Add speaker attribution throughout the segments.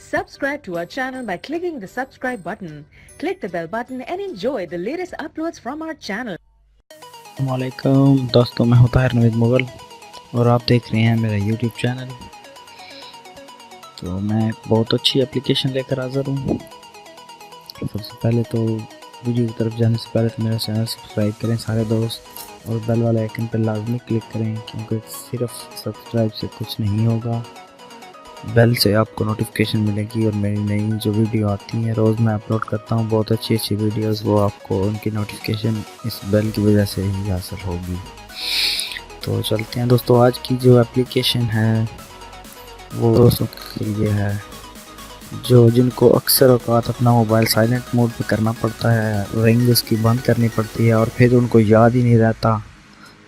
Speaker 1: Subscribe to our channel by clicking the subscribe button. Click the bell button and enjoy the latest uploads from our channel.
Speaker 2: अस्सलामुअलैकुम दोस्तों, मैं हूं ताहिर नवीद मुगल और आप देख रहे हैं मेरा YouTube चैनल। तो मैं एक बहुत अच्छी एप्लीकेशन लेकर हाज़िर हूं। सबसे पहले तो वीडियो की तरफ जाने से पहले तो मेरा चैनल सब्सक्राइब करें सारे दोस्त, और बेल वाले आइकन पर लाजमी क्लिक करें, क्योंकि सिर्फ सब्सक्राइब से कुछ नहीं होगा। बेल से आपको नोटिफिकेशन मिलेगी और मेरी नई जो वीडियो आती है, रोज़ मैं अपलोड करता हूँ बहुत अच्छी अच्छी वीडियोस, वो आपको उनकी नोटिफिकेशन इस बेल की वजह से ही हासिल होगी। तो चलते हैं दोस्तों, आज की जो एप्लीकेशन है वो दोस्तों के लिए है जो जिनको अक्सर औकात अपना मोबाइल साइलेंट मोड पे करना पड़ता है, रिंग उसकी बंद करनी पड़ती है और फिर उनको याद ही नहीं रहता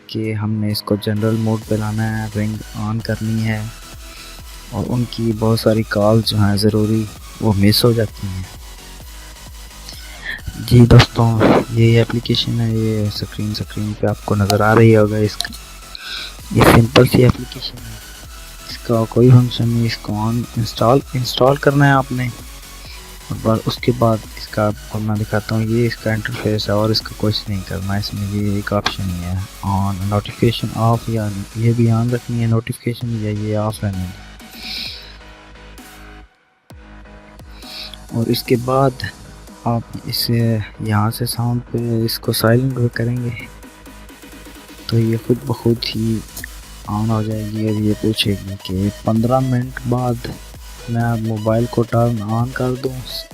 Speaker 2: कि हमने इसको जनरल मोड पे लाना है, रिंग ऑन करनी है, और उनकी बहुत सारी कॉल जो हैं ज़रूरी वो मिस हो जाती हैं। जी दोस्तों, ये एप्लीकेशन है, ये स्क्रीन पे आपको नज़र आ रही होगा। ये सिंपल सी एप्लीकेशन है, इसका कोई फंक्शन नहीं। इसको ऑन इंस्टॉल करना है आपने, और उसके बाद इसका आपको मैं दिखाता हूँ। ये इसका इंटरफेस है और इसका कुछ नहीं करना है। इसमें ये एक ऑप्शन ही है ऑन, नोटिफिकेशन ऑफ, या ये भी ऑन रखनी है नोटिफिकेशन, या ये ऑफ रहनी है। और इसके बाद आप इसे यहाँ से साउंड पे इसको साइलेंट पे करेंगे तो ये खुद ब खुद ही ऑन हो जाएगी, और ये पूछेगी कि 15 मिनट बाद मैं मोबाइल को टर्न ऑन कर दूँ,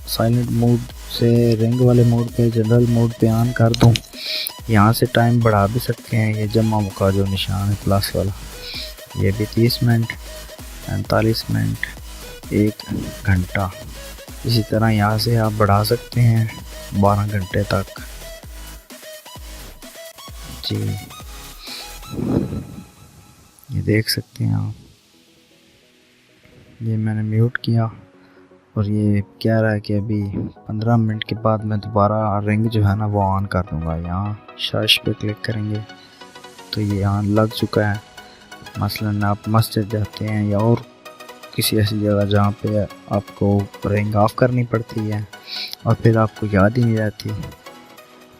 Speaker 2: साइलेंट मोड से रिंग वाले मोड पे जनरल मोड पे ऑन कर दूँ। यहाँ से टाइम बढ़ा भी सकते हैं, ये जमा का जो निशान है प्लस वाला, ये भी 30 मिनट, 45 मिनट, 1 घंटा। इसी तरह यहाँ से आप बढ़ा सकते हैं 12 घंटे तक। जी, ये देख सकते हैं आप, ये मैंने म्यूट किया और ये कह रहा है कि अभी 15 मिनट के बाद मैं दोबारा रिंग जो है ना वो ऑन कर दूँगा। यहाँ शश पे क्लिक करेंगे तो ये यहाँ लग चुका है। मसलन आप मस्जिद जाते हैं या और किसी ऐसी जगह जहाँ पे आपको रिंग ऑफ करनी पड़ती है और फिर आपको याद ही नहीं रहती,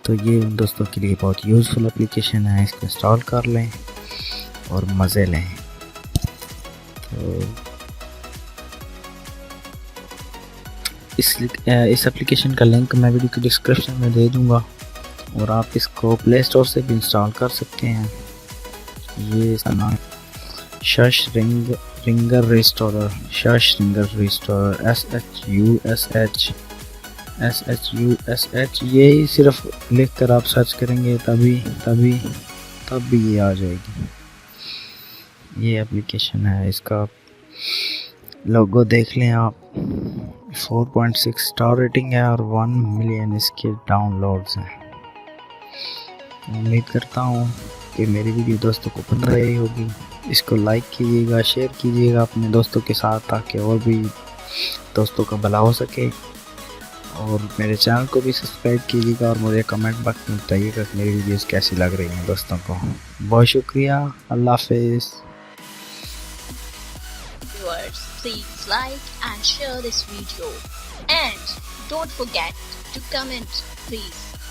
Speaker 2: तो ये उन दोस्तों के लिए बहुत यूज़फुल एप्लीकेशन है। इसको इंस्टॉल कर लें और मज़े लें। तो इस एप्लीकेशन का लिंक मैं वीडियो की डिस्क्रिप्शन में दे दूँगा, और आप इसको प्ले स्टोर से भी इंस्टॉल कर सकते हैं। ये इसका नाम shush ringer restorer, shush ringer restorer, SHUSH। ये सिर्फ लिख कर आप सर्च करेंगे तब भी ये आ जाएगी। ये एप्लीकेशन है, इसका लोगो देख लें आप। 4.6 स्टार रेटिंग है और 1 मिलियन इसके डाउनलोड्स हैं। उम्मीद करता हूँ कि मेरी वीडियो दोस्तों को पसंद आई होगी। इसको लाइक कीजिएगा, शेयर कीजिएगा अपने दोस्तों के साथ, ताकि और भी दोस्तों का भला हो सके। और मेरे चैनल को भी सब्सक्राइब कीजिएगा और मुझे कमेंट बॉक्स में बताइएगा कि मेरी वीडियोस कैसी लग रही हैं दोस्तों को। बहुत शुक्रिया, अल्लाह हाफिज़।
Speaker 3: Please like and share this video, and don't forget to comment, please.